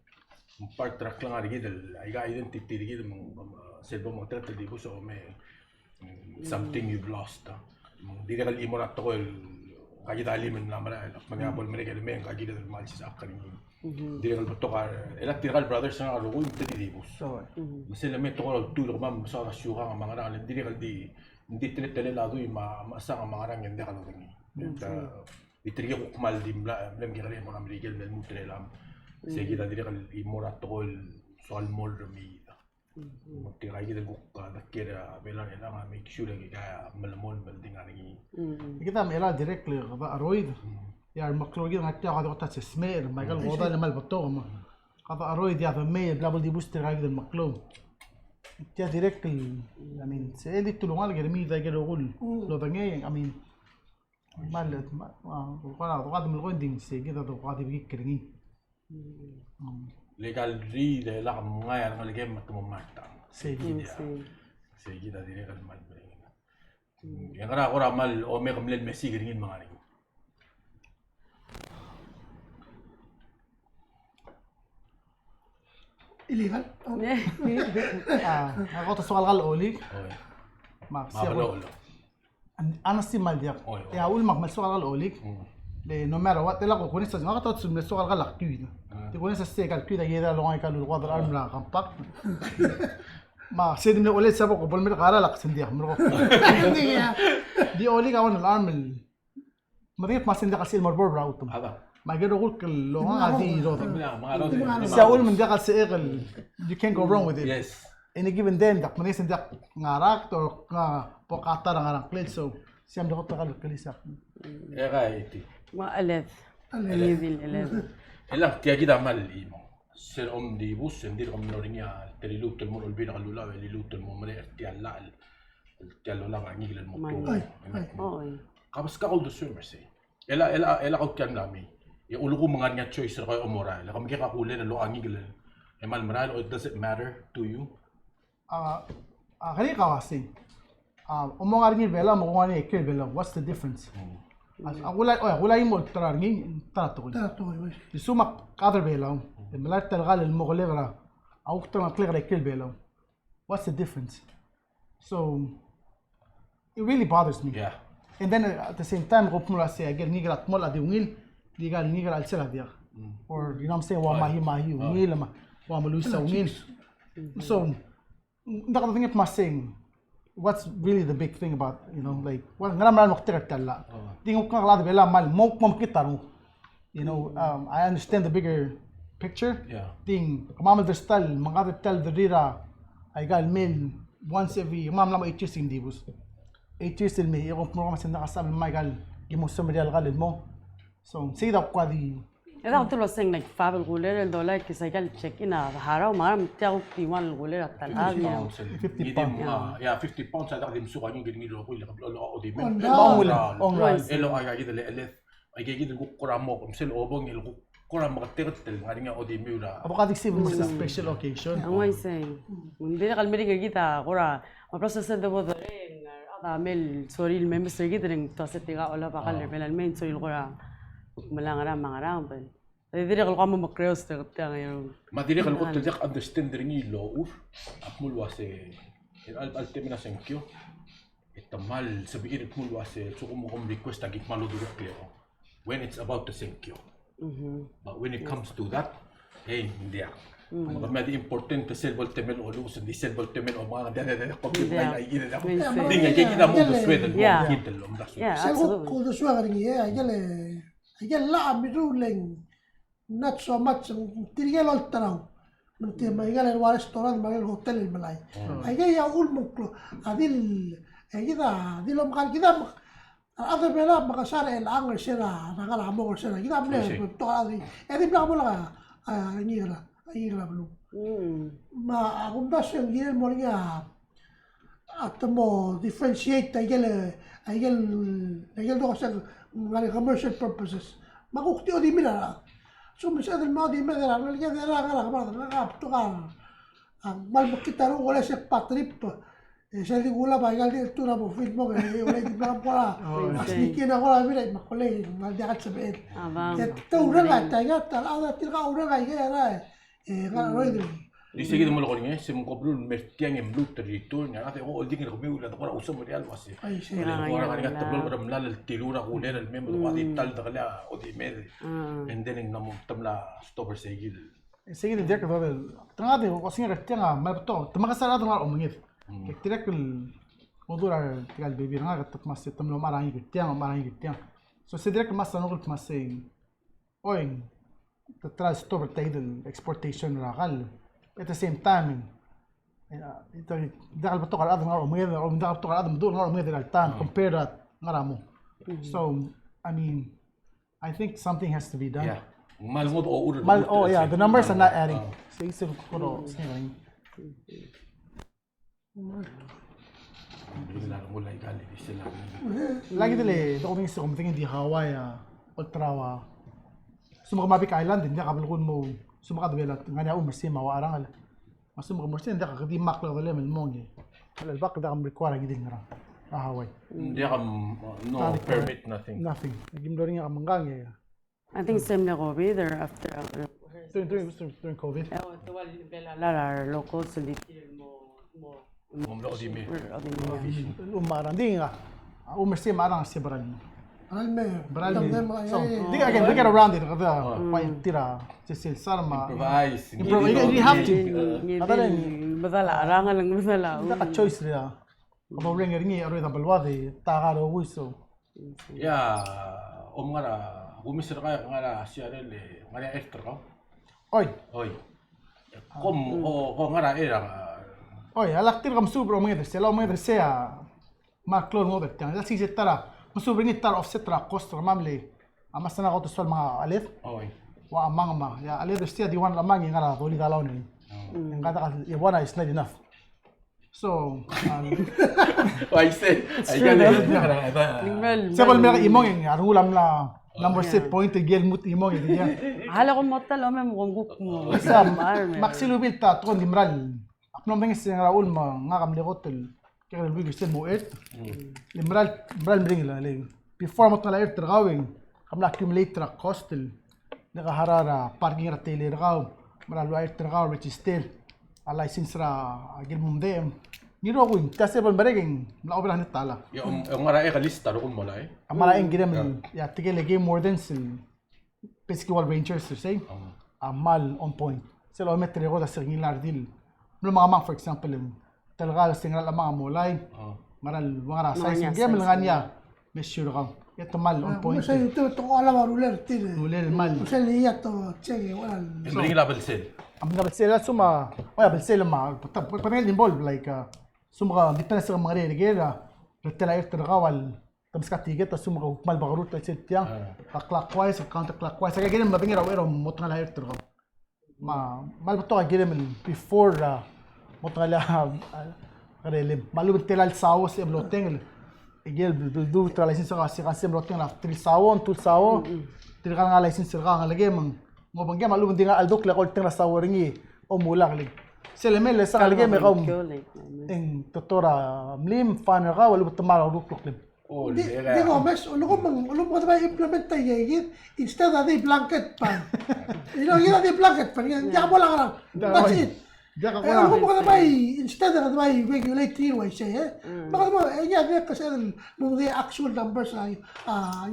part track lang ari gidel ay ga identity gidel selbo mo tratta di buso me something you've lost di ka limo na to el kagita limen na mara mangabol mereka men kagita del mal sa akari di ka to ka elat tigal brothers na ro ko di bus sila me to ko tulo mam sa syuha ang mga nang di ka di tele lado ma sa ang mga nang hindi ka lo ni itriyo ko mal di lem gire mo na mereka del mutrelam Seguida dire kan imora tol soal mol mi Mati lagi dah buka dah kira bela ni lah make sure lagi kaya malamon balding hari kita mera directly ba aroid ya makrogi ngatia kada kota sesmer Michael goda lemal bato ma kada aroid ya me double di booster lagi del maklo ya directly I mean seli tulungan lagi mi da gelo gol lo bangay I mean malat ma ko kada mo ko ding sige da to kada bi kiringi legal ri de la mga yan nga game matumata sige da dire kan mal bring yang kara ora mal o me kamlen Messi giringin mga ni illegal. Ako to soal gal oli ma mabalo ana si mal dia ya ul mag mal soal gal oli le no matter what tela ko kunisa nga to sum soal gal aktu ti kunisa se gal kuida yeda lo ngai kalu wadar armla kampak ma sedim le ole sabo ko bol mer qara lak sendia mer ko di oli ka wan al armel Madingat masin dia kasi morbor brautum. Haba. Magero kul lo nga di ro. Mga Sa ul man dia kasi you can't go wrong with it. Yes. Any given then dak manis dia ngarak to nga pokata nga ngarang plate so siyam do ko takal kalisa. iti. وألذ ألذ الألذ Elang tiagi da mal imo. Ser om di bus sendir om noringa telilutto il muro il bina allula e lilutto il momere tialla il tiallo la ngigil il motor. أوي Kapag ka all the swimmer say. Ela kau kian lami. Ya ulu ko mga nga choice ra o moral. Kami ka kulay na lo angigil. E mal moral it does it matter to you? Kali kawasi. Umong aringi bela mo ngani ekel bela. What's the difference? Agulay mo tararngi tarato. Isumak kadar bela. Melat talgal el mogolegra. Au tama klegra ekel bela. What's the difference? So it really bothers me. Yeah. And then at the same time, go pumula say again nigra tmol adi ungil, digal nigra al sela dia. Or you know what I'm saying, wa mahi ungil ma wa maluisa ungil. So ndaka tingit mas saying what's really the big thing about, you know, like well ngara mal nokter talla. Tingo ka lado bela mal mok mom kitaru. You know, I understand the bigger picture. Yeah. Ting kamamal verstal mga tel the rira ay gal mil once every mam lama 8 years in dibus. 8 years ilmi yung mo kasi nakasama Michael gimusta medial galid mo so say that kwadi إذا قلت له سين like فاب الغولير الدولار كسيكال تشيك إن هارا وما متاعو تيوان الغولير التلعاب يعني 50 pound. Yeah, 50 pounds ada di musukan yung giling ilo ko ila kablo lo o di men. Elo ay gid le elef. Ay gid ko kuramo kum sel obong il ko kuramo ka tertel ngari nga o di miura. Abo kadik si mo sa special occasion أما يسين من دين قلبي كده كورا ما بروسس ده بودرين أعمل سوري الممبر كده إن توسطيها ولا بقال من المين سوري الكورا ملانغرام مانغرام بن ديري القام مكريوس تغطيها يوم Ma diri kan ko tjak understand ringi lo ur apmul wase al temina senkyo itamal sabiir pul wase so mo request agit malo duro klero when it's about the senkyo but when it comes to that hey hindi mga medyo importante selbol temel o lus di selbol temel o mga dada kopit ay ina ako di nga kaya mo do sweden mo kitel lo mdas yeah Sen absolutely ko do suwa ringi ayale la amiruling not so much tirigel oltaraw منتي ما يقال الرestaurant ما يقال الهوتيل الملاي هاي يا أقول مكلو هذيل كذا هذيل لو مكان كذا هذا بلا مكسر الأنغل سيرا نقال عمو سيرا كذا بلا بتوع هذه بلا بلا يغلا بلو ما أقول بس يجي الموريا أتمو differentiate يقال دوسك على commercial purposes ما قلت أودي ملا So misalnya mau di mana orang lagi ada orang apa tu kan, mal kita ru oleh sepak trip, saya di gula bagai di tu nabo film mo oleh di mana pola, asli kena pola bila mak oleh mal dia kat sebel. Itu orang lah, tanya tal ada tiga orang lagi ada, kan roy itu. Di segi mo lo ni sem ko blun mertiang em blut territor nya ate o ding ko mi ula ko usam real wasi. Orang kan tablol ko mlal tilura ko len mem ko ati tal dagla o di med. And then ing namo tamla stopper segil. Sige dia ka dole tanga de ko singa retanga mal to tama ka sala tanga umngit kektirek modur tigal baby nga kat mas tamlo marang gitiang so sidrek mas anugul mas saying oing the stopper tail exportation rakal at the same time ito dahil bato kala adang umngit o dahil bato kala adang dur nga umngit altan compare that ngaramo so I mean I think something has to be done. Yeah. Malmod o urut. Yeah, the numbers are not adding. So isip ko saying. Lagi dili, do kami sa kumtingin di Hawaii, Ultrawa. Sumakamabik Island, hindi kabalkon mo sumakadwelat nga niya umersi mawarangal. Masum umersi hindi ka kadi makla dali melmongi. Wala bak da kam require gidin nga Hawaii. Hindi ka no permit nothing. Nothing. Nagim do rin nga manggang ya. I think same na COVID or after During COVID. ito wal bela locals so dito mo Mumlo di mi. Umarang di nga. Umersi marang si Baral. Beral So, we get around it. Kada, tira, Cecil Sarma. Improvise. You have to. Badala, arangan lang badala. Naka choice nila. Kapag ring ringi, aroy na balwadi, taka do wiso. Yeah, ngara gumisir ka ngara Seattle ngara extra ka. Oi. Kom ngara era. Oi, alaktir kam subro mga sela mga sea maklon mo bet. Yan si setara. Musubro ni tar offset ra cost mamle. Amasana ko to sol mga alit. Wa amang ma. Ya alit stia diwan lamang ngara doli dalaw ni. Ang kata ka iwana is not enough. So, I say, sebal mereka imong yang arulam la number set point gel mut imong itu ya. Hala ko motal o mem guguk mo. Maxilubil ta ton limral. Apno mengis yang Raul ma ngakam de hotel. Kaya lubi sen mo et. Limral bring la le. Before mo tala et tergawing. Kamla accumulate tra costel. Naka harara parking ra tele raw. Maral wa et tergaw register. A license ra gel mum dem. Niro ko kasi ban baregeng laobra hanit tala. Yung mara ka lista ro kun mo lai. Amara gidem ya tigel game more than basically all rangers to say. Amal on point. Selo metre ko da singin lardil. Mlo mga mang for example talaga singal ang mga mulay. Maral mga size game lang niya. Measure ka. Ito mal on point. Kasi ito ala maruler tin. Ruler mal. Kasi liya to check wala. Ring level sel. Ang level sel suma. Oya bel sel ma. Panel involved like sumaka depende sa mga regera retela erter kawal tapos katiget tas sumaka mal bagarut at sitya clockwise counter clockwise kaya ganyan mabingira ero motong la erter ko mal to ganyan before motong la karele malu telal sawo se bloteng igel du tra license ka si kasi bloteng la tri sawo tul sawo tri ka nga license ka nga lagi mang mo bangya malu dinga aldok la kolteng la sawo ringi o mula kali Selemel sa kalagay may kaum ang tutora mlim fan ka wala tamara ruklok lim. Di ko mas ulo ko ba implement tayo yun instead of the blanket pan. You know the blanket pan yan diyan mo lang. That's it. Ano ko ba instead of the regulate here way say baka mo yan kasi mo the actual numbers ay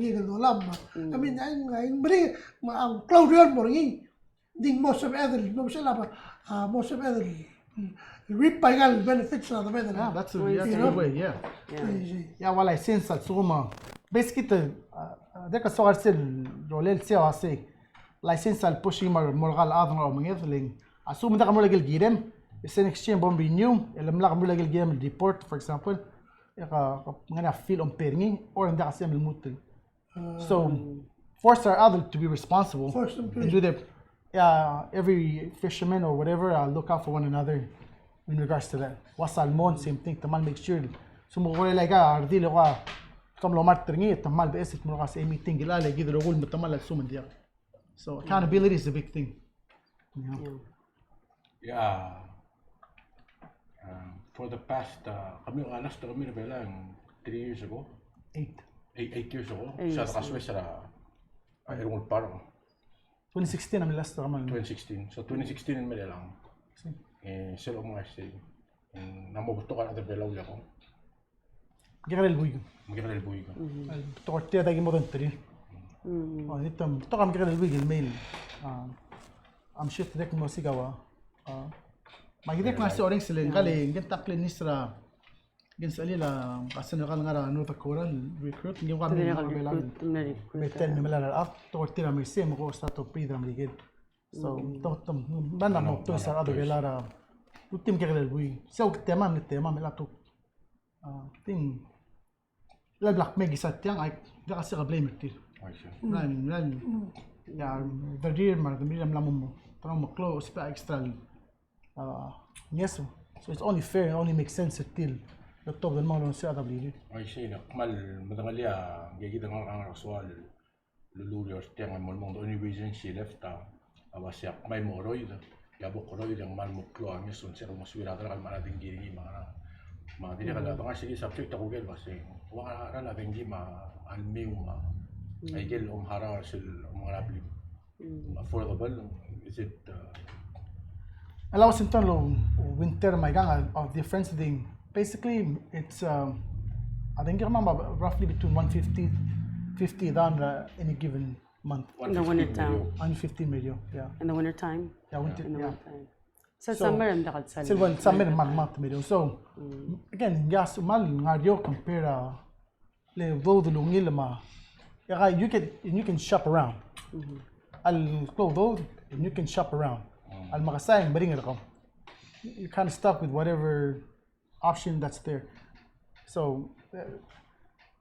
yung dolam. I mean ang bring ang cloud yun mo ring ding most of other reap by benefits of the weather. Yeah, that's a good way, yeah. Yeah, well, I sense that suma. Basically, deka so arsil rolel siya wasi. License al pushing morgal adna o mangetling. Assume da kamo lagil girem. Isen exchange bomb renew. Elam la kamo lagil girem report, for example. Eka ngana feel on perning or inda kasi amil mutil. So force our other to be responsible. Force them to do their every fisherman or whatever look out for one another in regards to that. Wasalmon, same thing. Tamal make sure. Sumukuli like ardilo ka. Kamlo martringi. Tamal beesit mo ka sa meeting gilala. Gidro gul mo tamal at sumandiya. So accountability is a big thing. Yeah. For the past, kami last kami na 3 years ago. 8 years ago. Sa kaswe sa Erungul Parang. 2016 namin last naman. 2016. So 2016 naman lang. Sila mga stay. Namubuto ka na belaw niya ko. Gikarel buyo. Gikarel buyo. Tortilla tagi mo tantri. Dito to kam gikarel buyo mail. Am shit direct mo sigawa. Magidek na si oring sila kali gintakli nisra gin sa alila kasi nakal nga ano ta coral recruit ngi kami na belang beten ni malala af tortilla mi se mo ko sta to pidram ligid so to banda mo to sa ado belara utim kagel bui so tema mela to ting la black megi sa tiang ay da kasi ka blame it nan ya verdir mar dumi lam mo para mo close pa extra yes so it's only fair and only makes sense till Doktor dan malu siya tabli. Ay siya mal madangalia gigit ang rasual luluri or tiang mal mong only reason she left awas siya may moroy yabo koroy yang mal muklo ang sun siya maswira talaga marating giri mga dili kala nga sige subject ako gel basi wa ra la bengi almiw ay gel hara sil mga rabli affordable is it alaw sinton lo winter may gang difference ding. Basically, it's I think roughly between 150 down in a given month. In the winter time. 150 million, yeah. In the winter time. Yeah, winter. In the yeah. winter time. So summer and dakat sa. Summer month million. So again, gas mal ngadyo compare le do lungil ma you can shop around. Al-Clodo, and you can shop around. Al-Makasayang, bring it home. You're kind of stuck with whatever option that's there. So,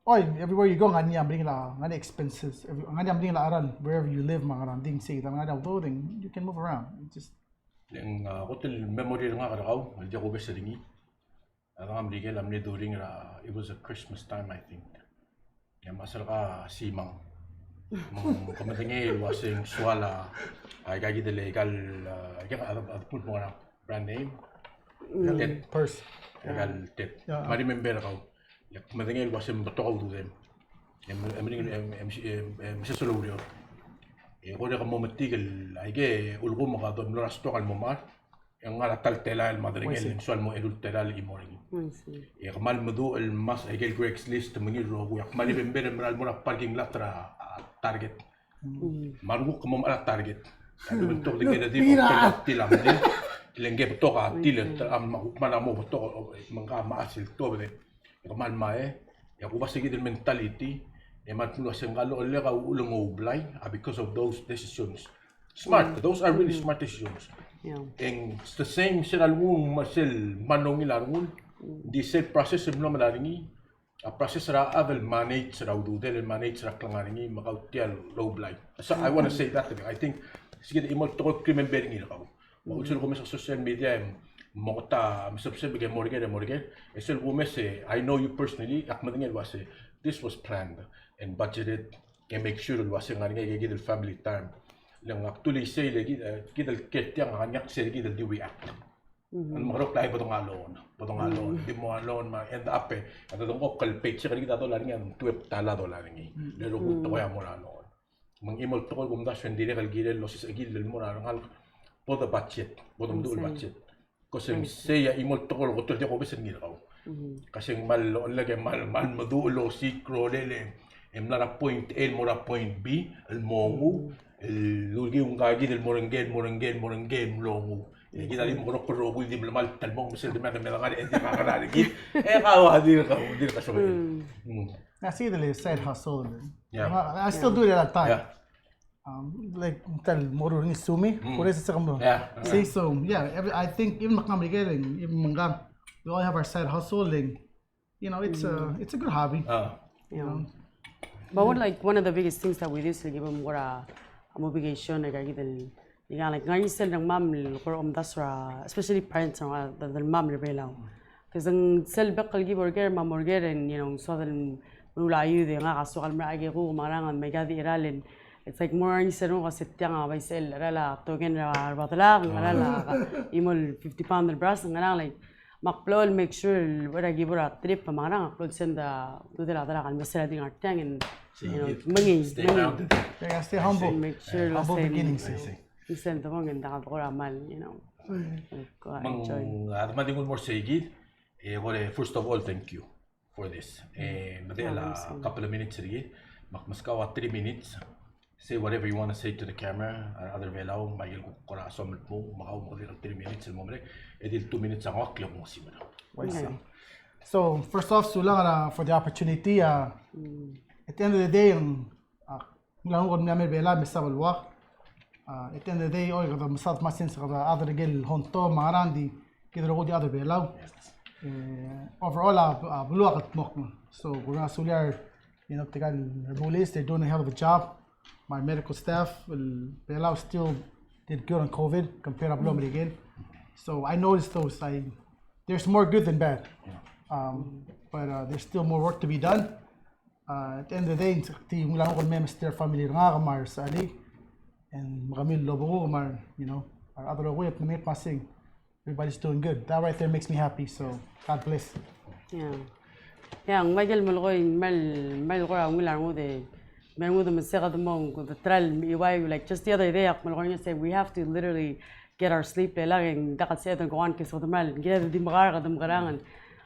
everywhere you go, ngani bring la ngani expenses. Ngani bring la aran wherever you live, mga randing say that ngani clothing, you can move around. Just yung hotel memory nga karaw, hindi ko besa ringi. Ang Miguel amni during it was a Christmas time I think. Yung masal ka simang. Mong kamatangil wasing swala ay gagi de legal put mo na brand name. Tet purse. Legal tet. Ma remember ako. Yung kamatangil wasing bato ko dem. Mrs. Solorio. Kung ka mo matigil, ay ke ulgo mo ka doon mo rasto kal mo mar. Yung nga taltela el madringel yung sual mo edulteral imoring. Kamal mo do el mas ay ke Craigslist mangi rogo. Kamal ibember mo mo na parking lot ra target. Marugo ka mo ala target. Sabi mo to lingge di mo tilam di. Lingge to ka tilet am mana mo to mangka maasil to be. Kamal mae. Ya ko basigi del mentality. Matlo sengalo ka ulong oblay because of those decisions. Smart, those are really smart decisions. And it's the same sinalung masel manong ilarun. The same process mo malaringi. A process ra avel manage ra ududel manage ra klangaringi makautial oblay. So I want to say that I think sige imo to crimen bering ila ko. Usul ko sa social media mota misabse bigay morgue. Esel ko I know you personally akmadingel wase this was planned and budgeted and make sure it was nga ngay the family time lang actually say lagi gidal ketya nga nyak say gidal di we act ang marok tayo potong alone di mo alone ma end up at dong ko kalpate siya gidal dollar nga $12 lero gusto ko ya mo na noon mang imol to ko gumda siya hindi kal gidal lo sa gidal mo na ngal po the budget potong dul budget kasi say imol to ko di ko besin nila kasi mal lagi mal madulo si crolele emlara point A mora point B el mongu el lugi un gagi del morengen longu kita di mo ko ro di mal talbong misel de mata melanga di kakarari ki kawadir ka so I see the side hustle. I still do it at that time. Like tell moro ni sumi por eso se como say so I think even makamigering even mangam we all have our side hustling. You know, it's a good hobby. You know. But one of the biggest things that we do is give them more a motivation like ngayon sila ng mom or dasra especially parents the mom rebelaw because ang selbek kalgi burger mamorger and you know so then nulayo de nga kasukal maagi ko marangan may gadi iralin it's like more ni sero kasi tiang abay sel rala token ra batlang rala imol 50 pound brass nga like makplol make sure wala gibura trip pamarang upload senda dudela dala kan mesra ding artang and you know mangi stay humble make sure humble beginnings Isang tawag ang nakakuramal, you know. Madingol more sige. First of all, thank you for this. Madela a couple of minutes sige. Makmaskawa 3 minutes. Say whatever you want to say to the camera. Other velaw, mayil ko kora somit mo. Makaw mo 3 minutes mo mre. Edil 2 minutes ang waklo mo simula. So first off, sulang for the opportunity. At the end of the day, ang lang ko namin bela misabalwa. At the end of the day, kada masat masin sa kada other gel honto marandi kidro ko di other belaw. Overall, buluwa kat mok. So we're gonna sulyar, you know, tigal police. They're doing a hell of a job. My medical staff, belaw still did good on COVID compared to Blom again. So I noticed those. There's more good than bad, but there's still more work to be done. At the end of the day, ti mulang ko may Mr. Family nga kamar sa ali. And makamil lobo mar, you know, our other way of the passing. Everybody's doing good. That right there makes me happy. So God bless. Ang majal malgoy mal ko ang ulang mo de masira mo the tral iway like just the other day malgoy niya say we have to literally get our sleep lang dakat sa itong kuan kasi the mal gila di makarangan.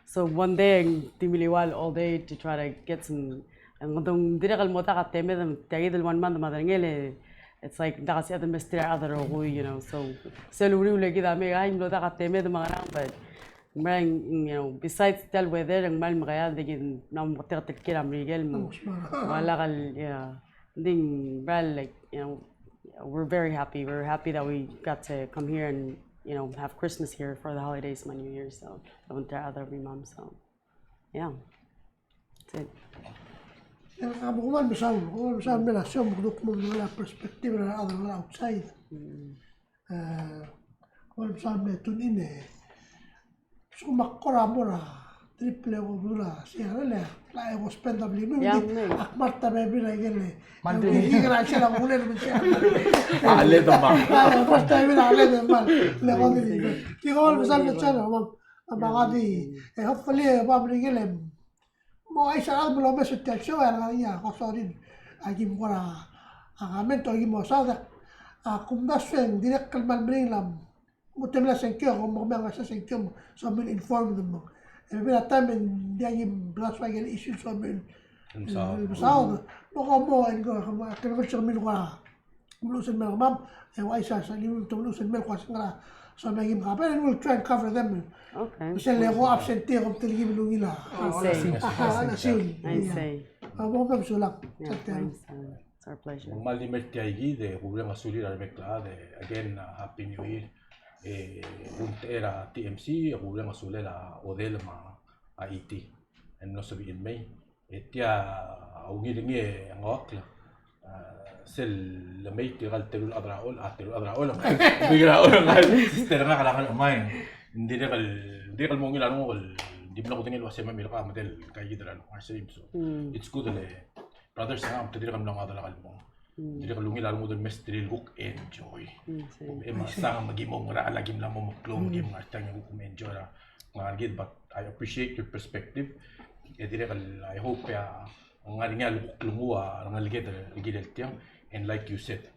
So one day timiliwal all day to try to get some ang dong direkal mo ta ka teme tagid 1 month madarngele. It's like dakas yata Mr. Other you know, so luri lagi dami ay lo dakat teme de mga but besides tell weather ang mal makaya digin na motivated kila Miguel mo wala kal ding like we're very happy. We're happy that we got to come here and have Christmas here for the holidays, my New Year's. So I went to other mom. So yeah, that's it. Kamu kuman misal melasyon mukduk mo wala perspektif na other outside. Kuman misal metunin sumakora mo na triple o dula siya na la ego spendable mo akmat ta bebe na gele hindi ka siya lang ulit mo siya Ale dama. akmat ta bebe na ale dama le ko di ko misal metunin mga di hopefully babli gele mo ay sa albo lo meso tesyo era niya ko sorry agi mo ra agamento agi mo sa kumda sweng direct kalman bringlam mutem la senkyo mo mga sa senkyo so min inform them mo every time and dia yung blast wagon issue so min so mo and go ka sa min ko mulusin mo ma'am ay sa limon tulusin mo ko sa so may gim ka pero we'll try and cover them Okay. kasi lego absentee ko tilgi mo nila I say. mo ba sulak Yeah, thanks. It's our pleasure. Malimet tiagi de kulang asuli la bekla de again happy new year. Era TMC kulang asuli la odel ma Haiti and no sabi in May. Etia ungiringi ang wakla. Sel lamay tigal telul adraol bigraol ngal sister na kalakan umay. Hindi kal mo ngilan mo di pala ko tingin wase mamira ka model kay gidran so it's good le brothers na tadira kam lang adala kalmo dili ka lungilan mo dun mestril guk enjoy masang magimong ra lagim lang mo klong gim nga tang guk enjoy ra ngagid but I appreciate your perspective dili ka I hope ya ang nga lungwa ang ligid tiang and like you said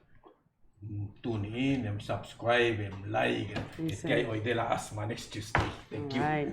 tune in and subscribe and like and kay oy de la asma next Tuesday. Thank you. All right.